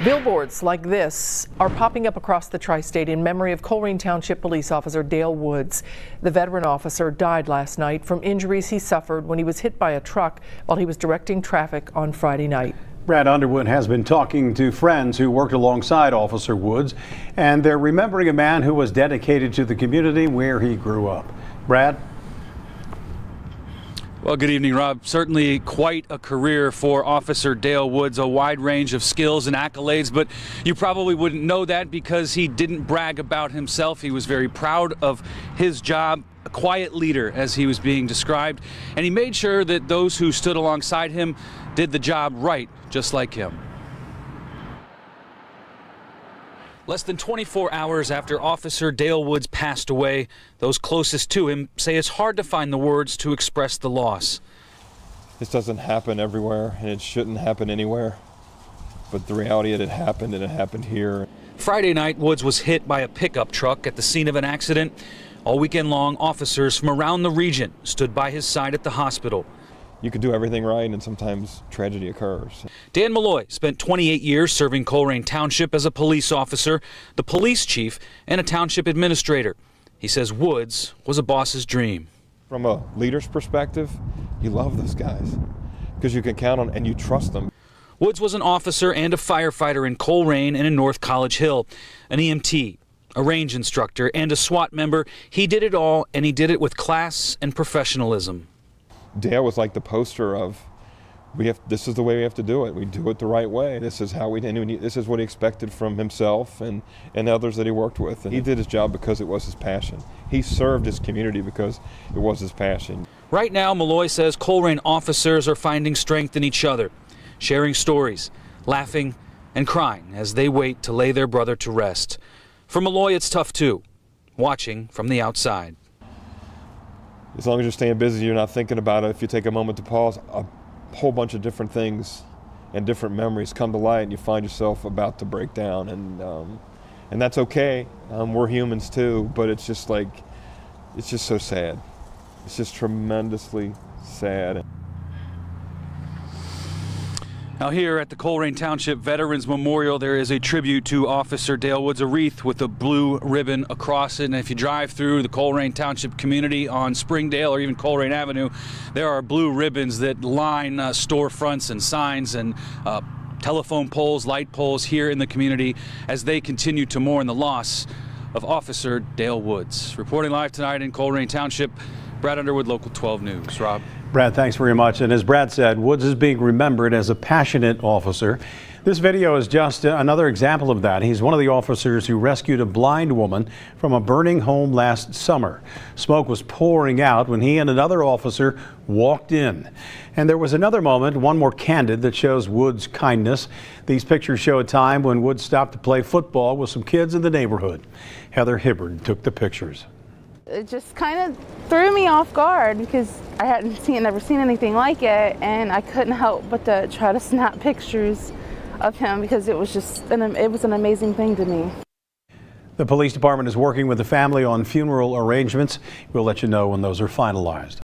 Billboards like this are popping up across the tri-state in memory of Colerain Township Police Officer Dale Woods. The veteran officer died last night from injuries he suffered when he was hit by a truck while he was directing traffic on Friday night. Brad Underwood has been talking to friends who worked alongside Officer Woods, and they're remembering a man who was dedicated to the community where he grew up. Brad? Well, good evening, Rob. Certainly quite a career for Officer Dale Woods, a wide range of skills and accolades, but you probably wouldn't know that because he didn't brag about himself. He was very proud of his job, a quiet leader as he was being described, and he made sure that those who stood alongside him did the job right, just like him. Less than 24 hours after Officer Dale Woods passed away, those closest to him say it's hard to find the words to express the loss. This doesn't happen everywhere, and it shouldn't happen anywhere. But the reality is it happened, and it happened here. Friday night, Woods was hit by a pickup truck at the scene of an accident. All weekend long, officers from around the region stood by his side at the hospital. You can do everything right, and sometimes tragedy occurs. Dan Meloy spent 28 years serving Colerain Township as a police officer, the police chief, and a township administrator. He says Woods was a boss's dream. From a leader's perspective, you love those guys because you can count on and you trust them. Woods was an officer and a firefighter in Colerain and in North College Hill, an EMT, a range instructor, and a SWAT member. He did it all, and he did it with class and professionalism. Dale was like the poster of, this is the way we have to do it. We do it the right way. This is how this is what he expected from himself and others that he worked with. And he did his job because it was his passion. He served his community because it was his passion. Right now, Meloy says Colerain officers are finding strength in each other, sharing stories, laughing and crying as they wait to lay their brother to rest. For Meloy, it's tough too, watching from the outside. As long as you're staying busy, you're not thinking about it. If you take a moment to pause, a whole bunch of different things and different memories come to light, and you find yourself about to break down. And that's okay. We're humans too, but it's just so sad. It's just tremendously sad. Now here at the Colerain Township Veterans Memorial, there is a tribute to Officer Dale Woods, a wreath with a blue ribbon across it. And if you drive through the Colerain Township community on Springdale or even Colerain Avenue, there are blue ribbons that line storefronts and signs and telephone poles, light poles here in the community as they continue to mourn the loss of Officer Dale Woods. Reporting live tonight in Colerain Township, Brad Underwood, Local 12 News. Rob. Brad, thanks very much. And as Brad said, Woods is being remembered as a passionate officer. This video is just another example of that. He's one of the officers who rescued a blind woman from a burning home last summer. Smoke was pouring out when he and another officer walked in. And there was another moment, one more candid, that shows Woods' kindness. These pictures show a time when Woods stopped to play football with some kids in the neighborhood. Heather Hibbard took the pictures. It just kind of threw me off guard because I hadn't never seen anything like it, and I couldn't help but to try to snap pictures of him because it was an amazing thing to me. The police department is working with the family on funeral arrangements. We'll let you know when those are finalized.